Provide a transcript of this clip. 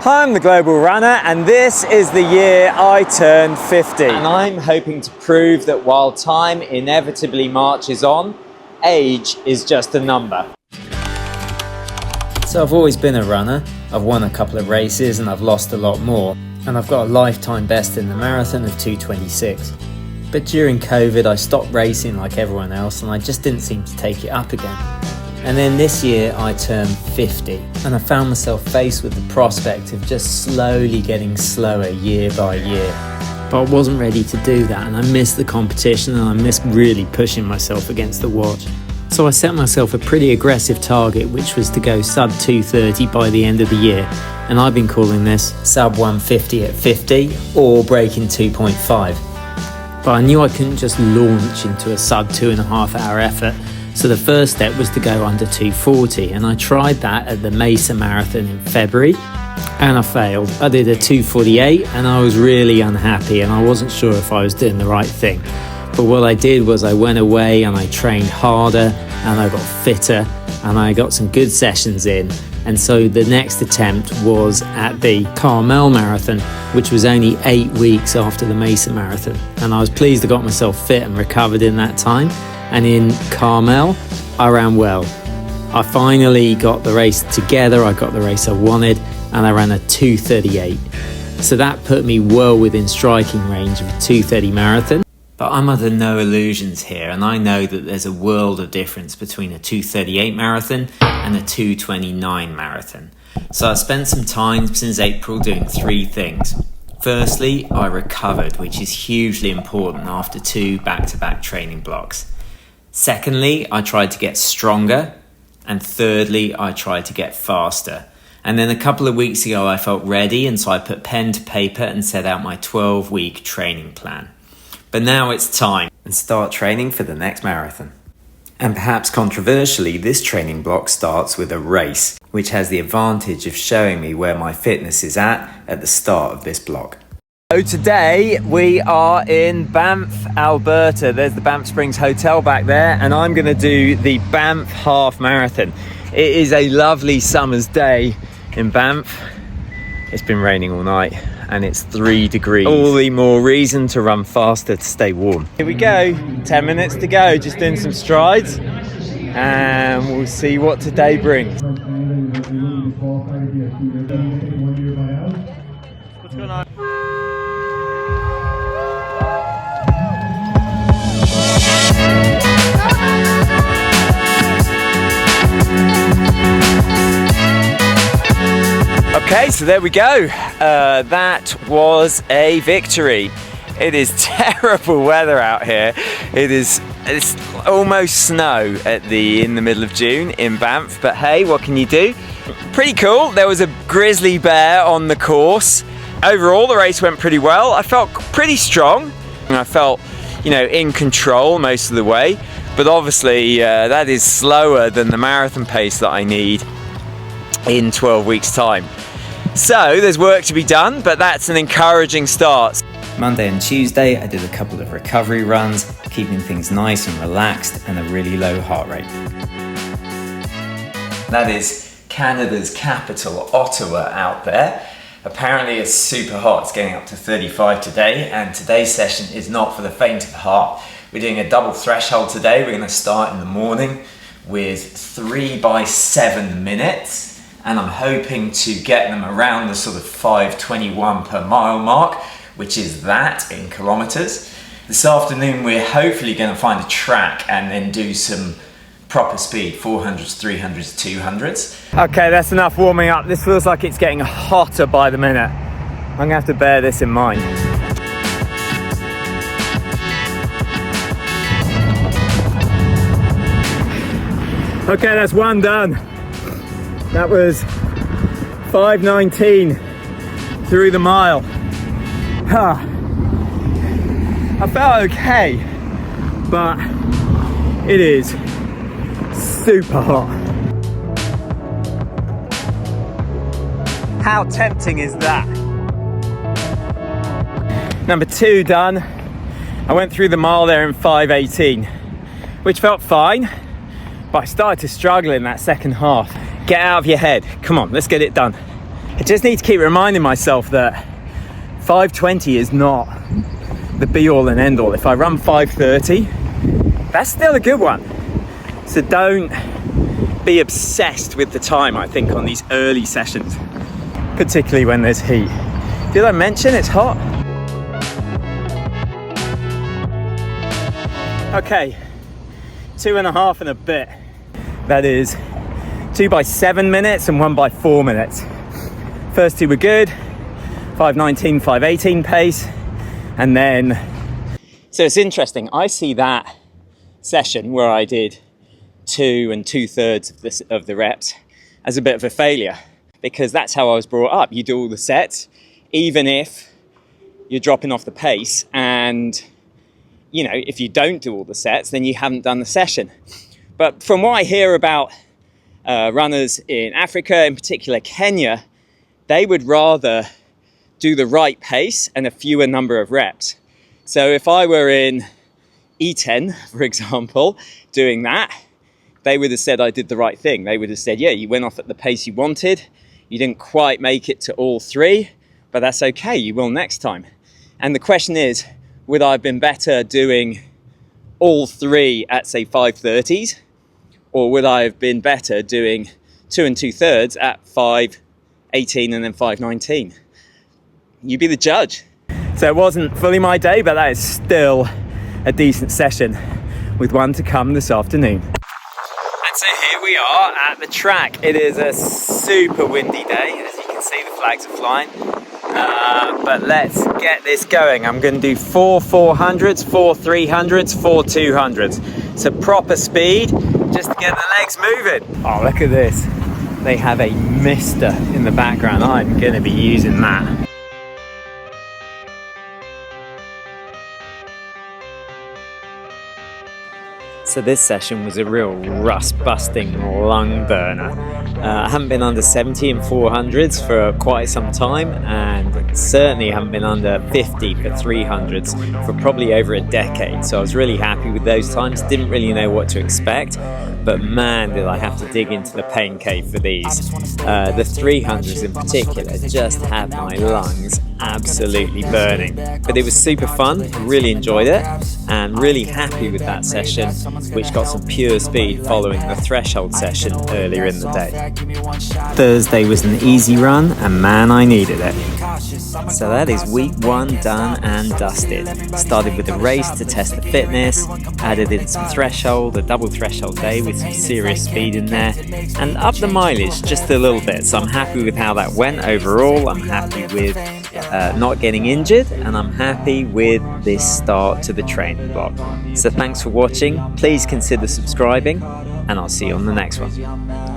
I'm the Global Runner, and this is the year I turned 50. And I'm hoping to prove that while time inevitably marches on, age is just a number. So I've always been a runner. I've won a couple of races and I've lost a lot more. And I've got a lifetime best in the marathon of 2:26. But during COVID, I stopped racing like everyone else and I just didn't seem to take it up again. And then this year I turned 50 and I found myself faced with the prospect of just slowly getting slower year by year. But I wasn't ready to do that, and I missed the competition and I missed really pushing myself against the watch. So I set myself a pretty aggressive target, which was to go sub 2:30 by the end of the year. And I've been calling this sub 150 at 50 or breaking 2.5. But I knew I couldn't just launch into a sub 2.5 hour effort. So the first step was to go under 2:40, and I tried that at the Mesa Marathon in February and I failed. I did a 2:48 and I was really unhappy and I wasn't sure if I was doing the right thing. But what I did was I went away and I trained harder and I got fitter and I got some good sessions in. And so the next attempt was at the Carmel Marathon, which was only 8 weeks after the Mesa Marathon. And I was pleased I got myself fit and recovered in that time. And in Carmel, I ran well. I finally got the race together, I got the race I wanted, and I ran a 2:38. So that put me well within striking range of a 2:30 marathon. But I'm under no illusions here, and I know that there's a world of difference between a 2:38 marathon and a 2:29 marathon. So I spent some time since April doing 3 things. Firstly, I recovered, which is hugely important after 2 back-to-back training blocks. Secondly, I tried to get stronger. And thirdly, I tried to get faster. And then a couple of weeks ago, I felt ready, and so I put pen to paper and set out my 12-week training plan. But now it's time and start training for the next marathon. And perhaps controversially, this training block starts with a race, which has the advantage of showing me where my fitness is at the start of this block. So today we are in Banff, Alberta. There's the Banff Springs Hotel back there, and I'm going to do the Banff Half Marathon. It is a lovely summer's day in Banff. It's been raining all night and it's 3 degrees. All the more reason to run faster to stay warm. Here we go, 10 minutes to go, just doing some strides and we'll see what today brings. What's going on? Okay, so there we go. That was a victory. It is terrible weather out here. It's almost snow in the middle of June in Banff, but hey, what can you do? Pretty cool. There was a grizzly bear on the course. Overall, the race went pretty well. I felt pretty strong and I felt, in control most of the way, but obviously that is slower than the marathon pace that I need in 12 weeks time. So there's work to be done, but that's an encouraging start. Monday and Tuesday I did a couple of recovery runs, keeping things nice and relaxed and a really low heart rate. That is Canada's capital, Ottawa, out there. Apparently it's super hot, it's getting up to 35 today, and today's session is not for the faint of heart. We're doing a double threshold today. We're going to start in the morning with 3 by 7 minutes. And I'm hoping to get them around the sort of 5:21 per mile mark, which is that in kilometers. This afternoon, we're hopefully going to find a track and then do some proper speed, 400s, 300s, 200s. Okay, that's enough warming up. This feels like it's getting hotter by the minute. I'm going to have to bear this in mind. Okay, that's one done. That was 5:19 through the mile. I felt okay, but it is super hot. How tempting is that? Number 2 done. I went through the mile there in 5:18, which felt fine, but I started to struggle in that second half. Get out of your head. Come on, let's get it done. I just need to keep reminding myself that 5:20 is not the be all and end all. If I run 5:30, that's still a good one. So don't be obsessed with the time, I think, on these early sessions, particularly when there's heat. Did I mention it's hot? Okay, 2.5 and a bit. That is 2 by 7 minutes and 1 by 4 minutes. First two were good, 5:19, 5:18 pace. And then, so it's interesting, I see that session where I did 2 2/3 of the reps as a bit of a failure, because that's how I was brought up. You do all the sets, even if you're dropping off the pace, and you know, if you don't do all the sets, then you haven't done the session. But from what I hear about runners in Africa, in particular Kenya, they would rather do the right pace and a fewer number of reps. So if I were in E10, for example, doing that, they would have said I did the right thing. They would have said, yeah, you went off at the pace you wanted. You didn't quite make it to all 3, but that's okay. You will next time. And the question is, would I have been better doing all 3 at, say, 5:30s? Or would I have been better doing 2 2/3 at 5:18 and then 5:19? You be the judge. So it wasn't fully my day, but that is still a decent session, with one to come this afternoon. And so here we are at the track. It is a super windy day. As you can see, the flags are flying. But let's get this going. I'm going to do 4 400s, 4 300s, 4 200s. So proper speed, just to get the legs moving. Oh, look at this. They have a mister in the background. I'm going to be using that. So this session was a real rust-busting lung burner. I haven't been under 70 in 400s for quite some time, and certainly haven't been under 50 for 300s for probably over a decade. So I was really happy with those times. Didn't really know what to expect, but man, did I have to dig into the pain cave for these. The 300s in particular just had my lungs absolutely burning. But it was super fun, really enjoyed it, and really happy with that session, which got some pure speed following the threshold session earlier in the day. Thursday was an easy run, and man, I needed it. So that is week 1 done and dusted. Started with a race to test the fitness, added in some threshold, a double threshold day with some serious speed in there, and up the mileage just a little bit. So I'm happy with how that went overall. I'm happy with not getting injured, and I'm happy with this start to the training block. So thanks for watching. Please consider subscribing, and I'll see you on the next one.